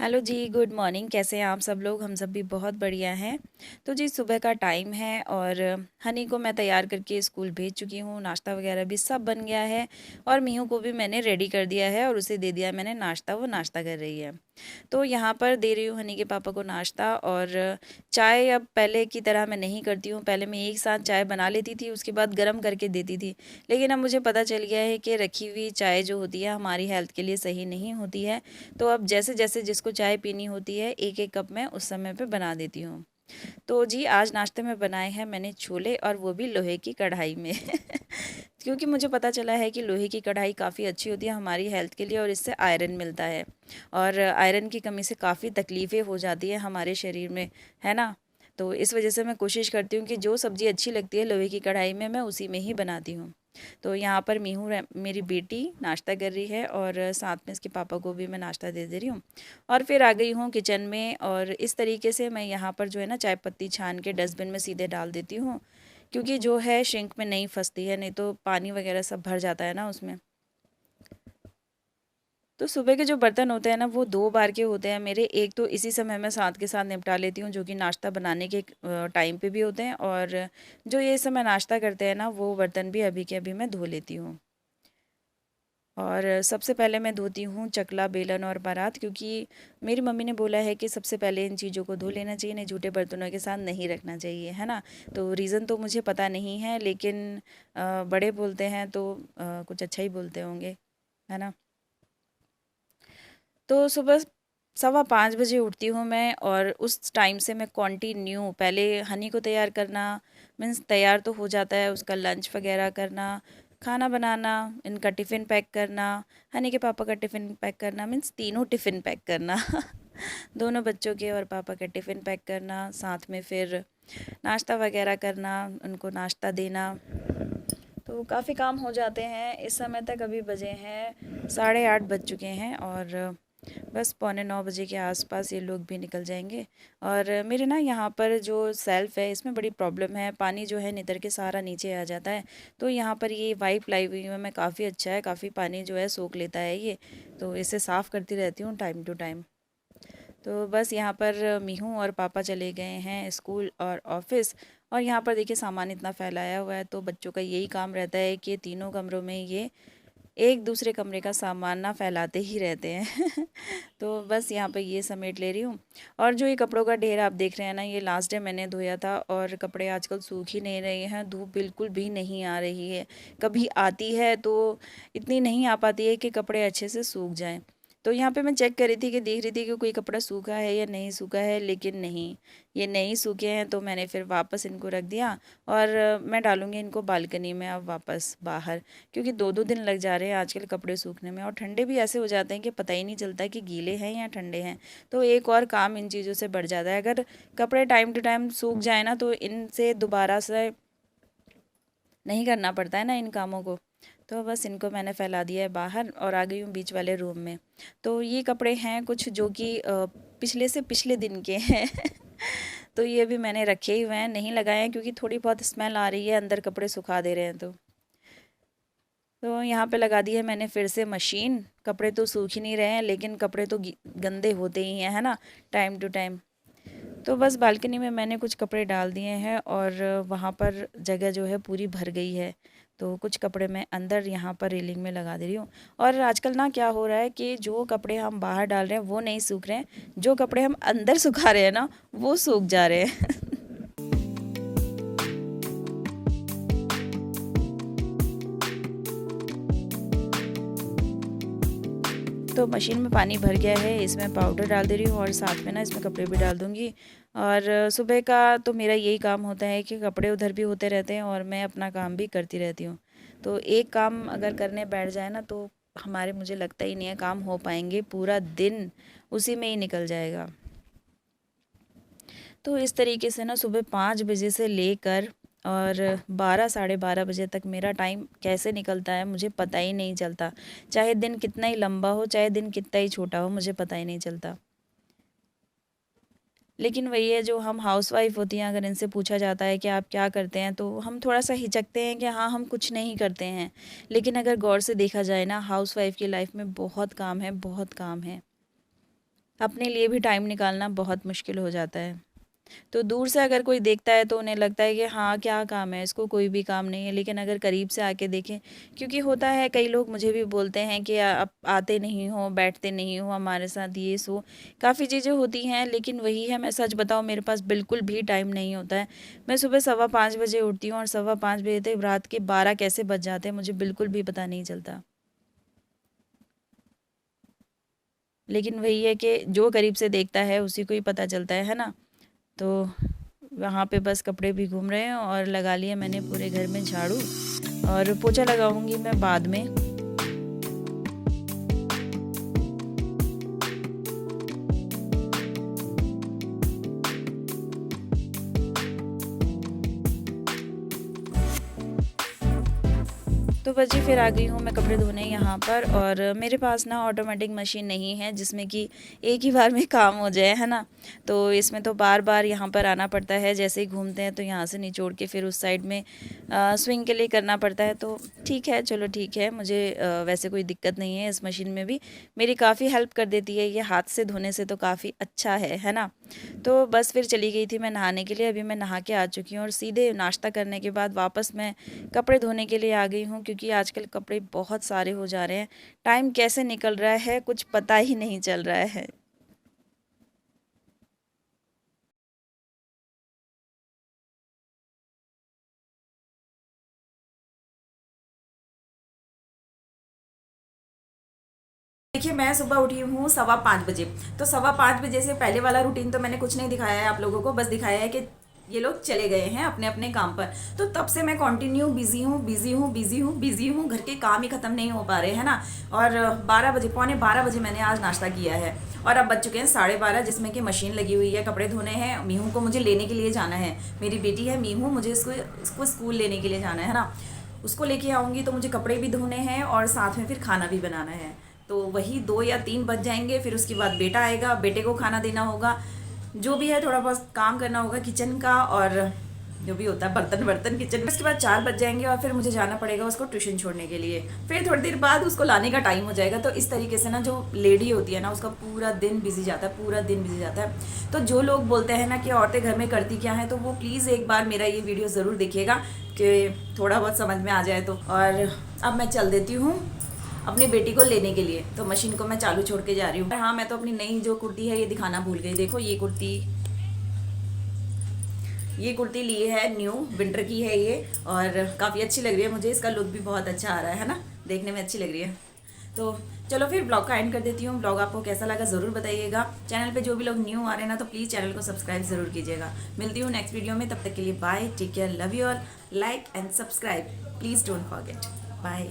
Hello जी, good morning. कैसे हैं आप सब लोग? हम सब भी बहुत बढ़िया हैं। तो जी सुबह का टाइम है और हनी को मैं तैयार करके स्कूल भेज चुकी हूँ। नाश्ता वगैरह भी सब बन गया है और मीहू को भी मैंने रेडी कर दिया है और उसे दे दिया मैंने नाश्ता। वो नाश्ता कर रही है। तो यहाँ पर दे रही हूँ हनी के पापा को नाश्ता। और चाय अब पहले की तरह मैं नहीं करती हूँ। पहले मैं एक साथ चाय बना लेती थी, उसके बाद गर्म करके देती थी। लेकिन अब मुझे पता चल गया है कि रखी हुई चाय जो होती है हमारी हेल्थ के लिए सही नहीं होती है। तो अब जैसे जैसे जिसको चाय पीनी होती है एक एक कप मैं उस समय पे बना देती हूँ। तो जी आज नाश्ते में बनाए हैं मैंने छोले, और वो भी लोहे की कढ़ाई में क्योंकि मुझे पता चला है कि लोहे की कढ़ाई काफ़ी अच्छी होती है हमारी हेल्थ के लिए, और इससे आयरन मिलता है। और आयरन की कमी से काफ़ी तकलीफ़ें हो जाती है हमारे शरीर में, है ना। तो इस वजह से मैं कोशिश करती हूँ कि जो सब्ज़ी अच्छी लगती है लोहे की कढ़ाई में मैं उसी में ही बनाती हूँ। तो यहाँ पर मीहू मेरी बेटी नाश्ता कर रही है और साथ में इसके पापा को भी मैं नाश्ता दे दे रही हूँ। और फिर आ गई हूँ किचन में, और इस तरीके से मैं यहाँ पर जो है ना चाय पत्ती छान के डस्टबिन में सीधे डाल देती हूँ, क्योंकि जो है सिंक में नहीं फंसती है, नहीं तो पानी वगैरह सब भर जाता है ना उसमें। तो सुबह के जो बर्तन होते हैं ना वो दो बार के होते हैं मेरे। एक तो इसी समय मैं साथ के साथ निपटा लेती हूँ, जो कि नाश्ता बनाने के टाइम पे भी होते हैं, और जो ये समय नाश्ता करते हैं ना वो बर्तन भी अभी के अभी मैं धो लेती हूँ। और सबसे पहले मैं धोती हूँ चकला, बेलन और परात, क्योंकि मेरी मम्मी ने बोला है कि सबसे पहले इन चीज़ों को धो लेना चाहिए, नहीं जूठे बर्तनों के साथ नहीं रखना चाहिए, है ना। तो रीज़न तो मुझे पता नहीं है, लेकिन बड़े बोलते हैं तो कुछ अच्छा ही बोलते होंगे, है ना। तो सुबह 4:15 बजे उठती हूँ मैं, और उस टाइम से मैं कंटिन्यू पहले हनी को तैयार करना, मीन्स तैयार तो हो जाता है, उसका लंच वगैरह करना, खाना बनाना, इनका टिफ़िन पैक करना, हनी के पापा का टिफ़िन पैक करना, मीन्स तीनों टिफ़िन पैक करना दोनों बच्चों के और पापा का टिफ़िन पैक करना, साथ में फिर नाश्ता वगैरह करना, उनको नाश्ता देना। तो काफ़ी काम हो जाते हैं। इस समय तक अभी बजे हैं 8:30 बज चुके हैं, और बस 8:45 के आसपास ये लोग भी निकल जाएंगे। और मेरे ना यहाँ पर जो सेल्फ़ है इसमें बड़ी प्रॉब्लम है, पानी जो है नितर के सारा नीचे आ जाता है। तो यहाँ पर ये वाइप लाई हुई है मैं, काफ़ी अच्छा है, काफ़ी पानी जो है सोख लेता है ये। तो इसे साफ़ करती रहती हूँ टाइम टू टाइम। तो बस यहाँ पर मीहू और पापा चले गए हैं स्कूल और ऑफिस। और यहाँ पर देखिए सामान इतना फैलाया हुआ है, तो बच्चों का यही काम रहता है कि तीनों कमरों में ये एक दूसरे कमरे का सामान ना फैलाते ही रहते हैं तो बस यहाँ पे ये समेट ले रही हूँ। और जो ये कपड़ों का ढेर आप देख रहे हैं ना, ये लास्ट डे मैंने धोया था, और कपड़े आजकल सूख ही नहीं रहे हैं, धूप बिल्कुल भी नहीं आ रही है। कभी आती है तो इतनी नहीं आ पाती है कि कपड़े अच्छे से सूख जाएं। तो यहाँ पे मैं चेक कर रही थी कि देख रही थी कि कोई कपड़ा सूखा है या नहीं सूखा है, लेकिन नहीं, ये नहीं सूखे हैं। तो मैंने फिर वापस इनको रख दिया, और मैं डालूंगी इनको बालकनी में अब वापस बाहर, क्योंकि 2-2 दिन लग जा रहे हैं आजकल कपड़े सूखने में, और ठंडे भी ऐसे हो जाते हैं कि पता ही नहीं चलता कि गीले हैं या ठंडे हैं। तो एक और काम इन चीज़ों से बढ़ जाता है। अगर कपड़े टाइम टू टाइम सूख जाए ना तो इनसे दोबारा से नहीं करना पड़ता है ना इन कामों को। तो बस इनको मैंने फैला दिया है बाहर, और आ गई हूँ बीच वाले रूम में। तो ये कपड़े हैं कुछ जो कि पिछले से पिछले दिन के हैं तो ये भी मैंने रखे ही हुए हैं, नहीं लगाए हैं, क्योंकि थोड़ी बहुत स्मेल आ रही है अंदर कपड़े सुखा दे रहे हैं तो यहाँ पे लगा दी है मैंने फिर से मशीन। कपड़े तो सूख ही नहीं रहे हैं, लेकिन कपड़े तो गंदे होते ही हैं, है ना, टाइम टू टाइम। तो बस बालकनी में मैंने कुछ कपड़े डाल दिए हैं, और वहाँ पर जगह जो है पूरी भर गई है। तो कुछ कपड़े मैं अंदर यहाँ पर रेलिंग में लगा दे रही हूँ। और आजकल ना क्या हो रहा है कि जो कपड़े हम बाहर डाल रहे हैं वो नहीं सूख रहे हैं, जो कपड़े हम अंदर सुखा रहे हैं ना वो सूख जा रहे हैं तो मशीन में पानी भर गया है, इसमें पाउडर डाल दे रही हूँ, और साथ में ना इसमें कपड़े भी डाल दूँगी। और सुबह का तो मेरा यही काम होता है कि कपड़े उधर भी होते रहते हैं और मैं अपना काम भी करती रहती हूँ। तो एक काम अगर करने बैठ जाए ना तो हमारे, मुझे लगता ही नहीं है काम हो पाएंगे, पूरा दिन उसी में ही निकल जाएगा। तो इस तरीके से ना सुबह 5 बजे से लेकर और 12 साढ़े 12 बजे तक मेरा टाइम कैसे निकलता है मुझे पता ही नहीं चलता। चाहे दिन कितना ही लंबा हो, चाहे दिन कितना ही छोटा हो, मुझे पता ही नहीं चलता। लेकिन वही है, जो हम हाउसवाइफ होती हैं अगर इनसे पूछा जाता है कि आप क्या करते हैं तो हम थोड़ा सा हिचकते हैं कि हाँ हम कुछ नहीं करते हैं। लेकिन अगर गौर से देखा जाए ना, हाउसवाइफ की लाइफ में बहुत काम है, बहुत काम है। अपने लिए भी टाइम निकालना बहुत मुश्किल हो जाता है। तो दूर से अगर कोई देखता है तो उन्हें लगता है कि हाँ, क्या काम है इसको, कोई भी काम नहीं है। लेकिन अगर करीब से आके देखें, क्योंकि होता है कई लोग मुझे भी बोलते हैं कि आप आते नहीं हो, बैठते नहीं हो हमारे साथ, ये सो काफ़ी चीज़ें होती हैं। लेकिन वही है, मैं सच बताऊँ, मेरे पास बिल्कुल भी टाइम नहीं होता है। मैं सुबह 5:15 बजे उठती हूँ और 5:15 बजे तक रात के 12 कैसे बज जाते हैं मुझे बिल्कुल भी पता नहीं चलता। लेकिन वही है कि जो करीब से देखता है उसी को ही पता चलता है ना। तो वहाँ पे बस कपड़े भी घूम रहे हैं और लगा लिया मैंने पूरे घर में झाड़ू, और पोछा लगाऊंगी मैं बाद में। तो बस जी फिर आ गई हूँ मैं कपड़े धोने यहाँ पर। और मेरे पास ना ऑटोमेटिक मशीन नहीं है जिसमें कि एक ही बार में काम हो जाए, है ना। तो इसमें तो बार बार यहाँ पर आना पड़ता है, जैसे ही घूमते हैं तो यहाँ से निचोड़ के फिर उस साइड में स्विंग के लिए करना पड़ता है। तो ठीक है, चलो ठीक है, मुझे वैसे कोई दिक्कत नहीं है, इस मशीन में भी मेरी काफ़ी हेल्प कर देती है। ये हाथ से धोने से तो काफ़ी अच्छा है ना। तो बस फिर चली गई थी मैं नहाने के लिए। अभी मैं नहा के आ चुकी हूँ और सीधे नाश्ता करने के बाद वापस मैं कपड़े धोने के लिए आ गई हूँ, क्योंकि आजकल कपड़े बहुत सारे हो जा रहे हैं। टाइम कैसे निकल रहा है कुछ पता ही नहीं चल रहा है। देखिए, मैं सुबह उठी हूँ 5:15 बजे। तो 5:15 बजे से पहले वाला रूटीन तो मैंने कुछ नहीं दिखाया है आप लोगों को, बस दिखाया है कि ये लोग चले गए हैं अपने अपने काम पर। तो तब से मैं कंटिन्यू बिजी हूँ, बिजी हूँ, बिजी हूँ, बिजी हूँ, घर के काम ही खत्म नहीं हो पा रहे हैं ना। और 12 बजे, पौने 12 बजे मैंने आज नाश्ता किया है। और अब बज चुके हैं 12:30, जिसमें कि मशीन लगी हुई है, कपड़े धोने हैं। मीहू को मुझे लेने के लिए जाना है, मेरी बेटी है मीहू, मुझे इसको स्कूल लेने के लिए जाना है ना। उसको लेके आऊँगी तो मुझे कपड़े भी धोने हैं और साथ में फिर खाना भी बनाना है। तो वही 2 या 3 बज जाएंगे। फिर उसके बाद बेटा आएगा, बेटे को खाना देना होगा, जो भी है थोड़ा बहुत काम करना होगा किचन का, और जो भी होता है बर्तन बर्तन किचन में। उसके बाद 4 बज जाएंगे और फिर मुझे जाना पड़ेगा उसको ट्यूशन छोड़ने के लिए। फिर थोड़ी देर बाद उसको लाने का टाइम हो जाएगा। तो इस तरीके से ना जो लेडी होती है ना, उसका पूरा दिन बिजी जाता है, पूरा दिन बिजी जाता है। तो जो लोग बोलते हैं ना कि औरतें घर में करती क्या है, तो वो प्लीज़ एक बार मेरा ये वीडियो ज़रूर देखिएगा कि थोड़ा बहुत समझ में आ जाए। तो और अब मैं चल देती हूँ अपनी बेटी को लेने के लिए। तो मशीन को मैं चालू छोड़ के जा रही हूँ। हाँ, मैं तो अपनी नई जो कुर्ती है ये दिखाना भूल गई। देखो, ये कुर्ती ली है, न्यू विंटर की है ये, और काफ़ी अच्छी लग रही है मुझे। इसका लुक भी बहुत अच्छा आ रहा है ना, देखने में अच्छी लग रही है। तो चलो फिर ब्लॉग का एंड कर देती हूँ। ब्लॉग आपको कैसा लगा ज़रूर बताइएगा। चैनल पे जो भी लोग न्यू आ रहे हैं ना, तो प्लीज़ चैनल को सब्सक्राइब ज़रूर कीजिएगा। मिलती हूँ नेक्स्ट वीडियो में, तब तक के लिए bye, take care, love you all, like and subscribe, please don't forget. Bye.